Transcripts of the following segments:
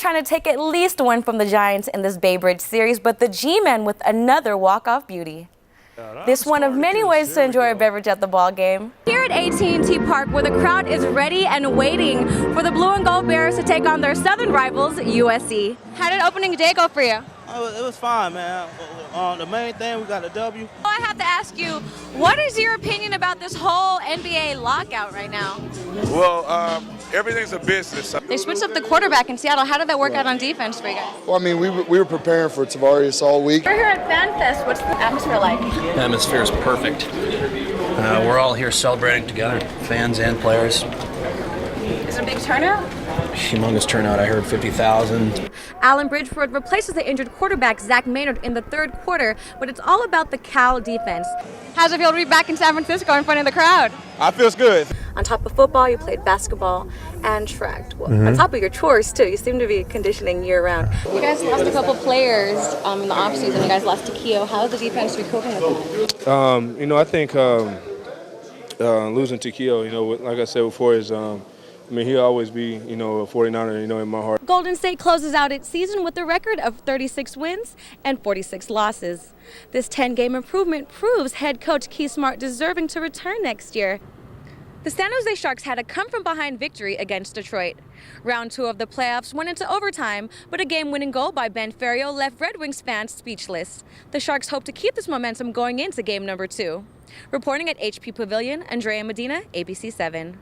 trying to take at least one from the Giants in this Bay Bridge series, but the G-Men with another walk-off beauty. This one of many ways to enjoy a beverage at the ball game. Here at AT&T Park, where the crowd is ready and waiting for the Blue and Gold Bears to take on their southern rivals, USC. How did opening day go for you? It was fine, man. The main thing, we got a W. I have to ask you, what is your opinion about this whole NBA lockout right now? Well, everything's a business. They switched up the quarterback in Seattle. How did that work out on defense for you guys? Well, I mean, we were preparing for Tavares all week. We're here at FanFest. What's the atmosphere like? The atmosphere is perfect. We're all here celebrating together, fans and players. Is it a big turnout? Humongous turnout. I heard 50,000. Alan Bridgeford replaces the injured quarterback Zach Maynard in the third quarter, but it's all about the Cal defense. How's it feel to be back in San Francisco in front of the crowd? I feels good. On top of football, you played basketball and track. Well, on top of your chores, too. You seem to be conditioning year-round. You guys lost a couple players in the offseason. You guys lost to Keogh. How is the defense coping with that? I think losing to Keogh, like I said before, is he'll always be, a 49er, in my heart. Golden State closes out its season with a record of 36 wins and 46 losses. This 10-game improvement proves head coach Keith Smart deserving to return next year. The San Jose Sharks had a come-from-behind victory against Detroit. Round 2 of the playoffs went into overtime, but a game-winning goal by Ben Ferrio left Red Wings fans speechless. The Sharks hope to keep this momentum going into game number 2. Reporting at HP Pavilion, Andrea Medina, ABC 7.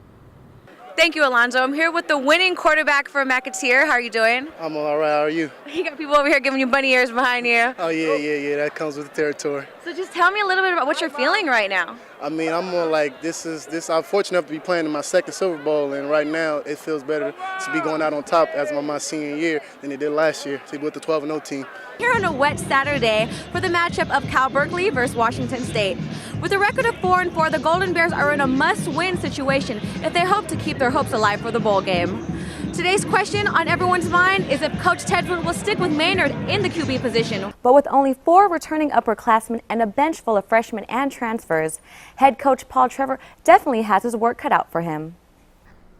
Thank you, Alonzo. I'm here with the winning quarterback for McAteer. How are you doing? I'm all right. How are you? You got people over here giving you bunny ears behind you. Oh, yeah. That comes with the territory. So just tell me a little bit about what you're feeling right now. I'm more like I'm fortunate enough to be playing in my second Super Bowl, and right now it feels better to be going out on top as my senior year than it did last year to be with the 12-0 team. Here on a wet Saturday for the matchup of Cal Berkeley versus Washington State. With a record of 4-4, the Golden Bears are in a must-win situation if they hope to keep their hopes alive for the bowl game. Today's question on everyone's mind is if Coach Tedford will stick with Maynard in the QB position. But with only 4 returning upperclassmen and a bench full of freshmen and transfers, head coach Paul Trevor definitely has his work cut out for him.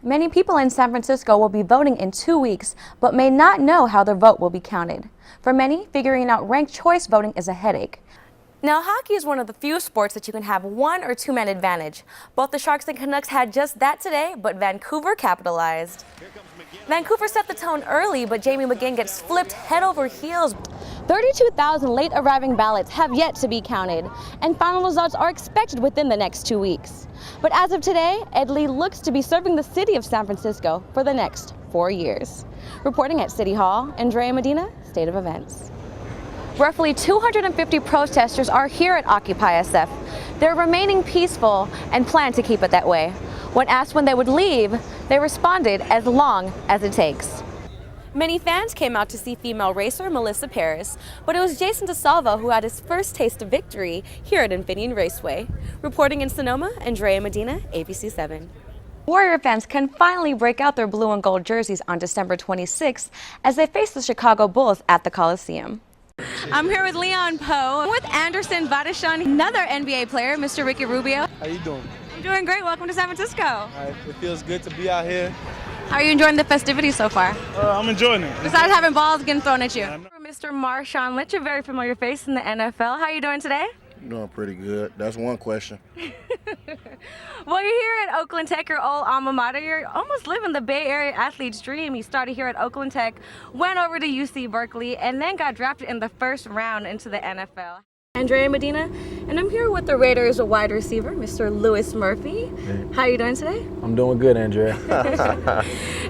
Many people in San Francisco will be voting in 2 weeks, but may not know how their vote will be counted. For many, figuring out ranked choice voting is a headache. Now, hockey is one of the few sports that you can have 1 or 2 man advantage. Both the Sharks and Canucks had just that today, but Vancouver capitalized. Vancouver set the tone early, but Jamie McGinn gets flipped head over heels. 32,000 late arriving ballots have yet to be counted, and final results are expected within the next 2 weeks. But as of today, Ed Lee looks to be serving the city of San Francisco for the next 4 years. Reporting at City Hall, Andrea Medina, State of Events. Roughly 250 protesters are here at Occupy SF. They're remaining peaceful and plan to keep it that way. When asked when they would leave, they responded, as long as it takes. Many fans came out to see female racer Melissa Paris, but it was Jason DeSalvo who had his first taste of victory here at Infineon Raceway. Reporting in Sonoma, Andrea Medina, ABC 7. Warrior fans can finally break out their blue and gold jerseys on December 26th as they face the Chicago Bulls at the Coliseum. I'm here with Leon Poe, with Anderson Vadashon, another NBA player, Mr. Ricky Rubio. How you doing? I'm doing great. Welcome to San Francisco. It feels good to be out here. How are you enjoying the festivities so far? I'm enjoying it. Besides having balls getting thrown at you. Mr. Marshawn Lynch, a very familiar face in the NFL. How are you doing today? Doing pretty good. That's one question. Well, you're here at Oakland Tech, your old alma mater. You're almost living the Bay Area athlete's dream. You started here at Oakland Tech, went over to UC Berkeley, and then got drafted in the first round into the NFL. Andrea Medina, and I'm here with the Raiders wide receiver, Mr. Louis Murphy. Hey. How are you doing today? I'm doing good, Andrea.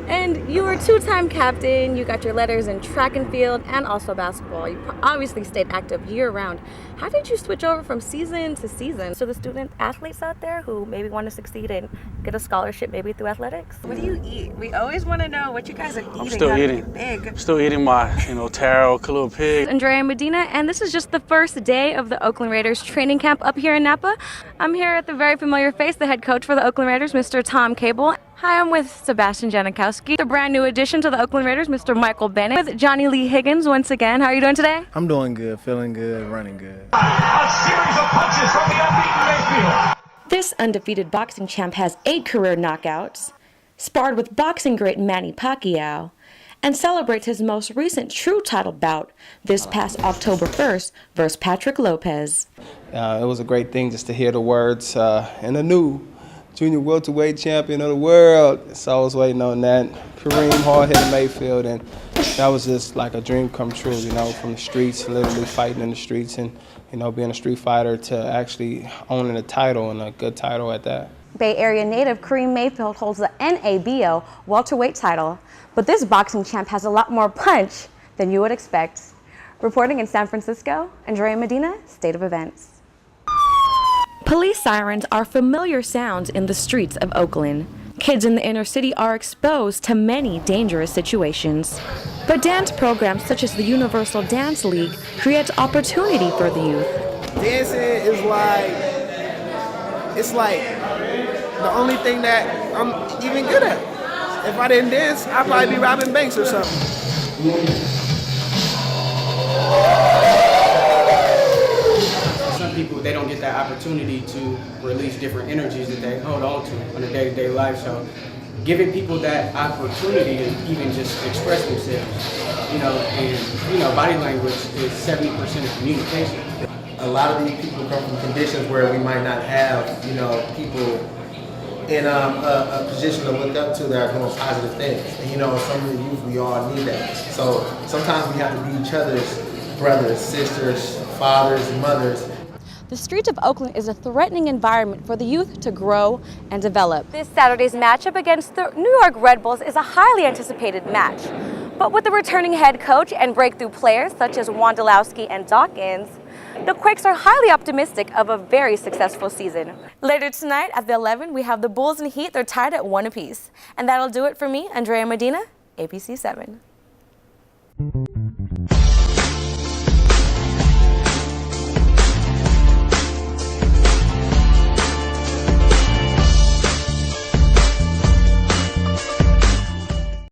And you were two-time captain. You got your letters in track and field and also basketball. You obviously stayed active year-round. How did you switch over from season to season? So the student athletes out there who maybe want to succeed and get a scholarship maybe through athletics. What do you eat? We always want to know what you guys are eating. I'm still eating. Big. Still eating my, taro, little pig. Andrea Medina, and this is just the first day of the Oakland Raiders training camp up here in Napa. I'm here at the very familiar face, the head coach for the Oakland Raiders, Mr. Tom Cable. Hi, I'm with Sebastian Janikowski, the brand new addition to the Oakland Raiders, Mr. Michael Bennett, with Johnny Lee Higgins once again. How are you doing today? I'm doing good, feeling good, running good. A series of punches from the unbeaten Mayfield. This undefeated boxing champ has 8 career knockouts, sparred with boxing great Manny Pacquiao, and celebrates his most recent true title bout this past October 1st versus Patrick Lopez. It was a great thing just to hear the words, and a new junior welterweight champion of the world. So I was waiting on that. Kareem hard-hitting Mayfield, and that was just like a dream come true, you know, from the streets, literally fighting in the streets, and, you know, being a street fighter to actually owning a title, and a good title at that. Bay Area native Kareem Mayfield holds the NABO welterweight title, but this boxing champ has a lot more punch than you would expect. Reporting in San Francisco, Andrea Medina, State of Events. Police sirens are familiar sounds in the streets of Oakland. Kids in the inner city are exposed to many dangerous situations. But dance programs such as the Universal Dance League create opportunity for the youth. Dancing is it's like the only thing that I'm even good at. If I didn't dance, I'd probably be robbing banks or something. Some people, they don't get that opportunity to release different energies that they hold on to on a day-to-day life. So giving people that opportunity to even just express themselves, you know, and, you know, body language is 70% of communication. A lot of these people come from conditions where we might not have, you know, people in a position to look up to that are doing positive things. And, you know, some of the youth, we all need that. So sometimes we have to be each other's brothers, sisters, fathers, and mothers. The streets of Oakland is a threatening environment for the youth to grow and develop. This Saturday's matchup against the New York Red Bulls is a highly anticipated match. But with the returning head coach and breakthrough players such as Wondolowski and Dawkins, the Quakes are highly optimistic of a very successful season. Later tonight at the 11, we have the Bulls and Heat. They're tied at 1 apiece. And that'll do it for me, Andrea Medina, APC 7.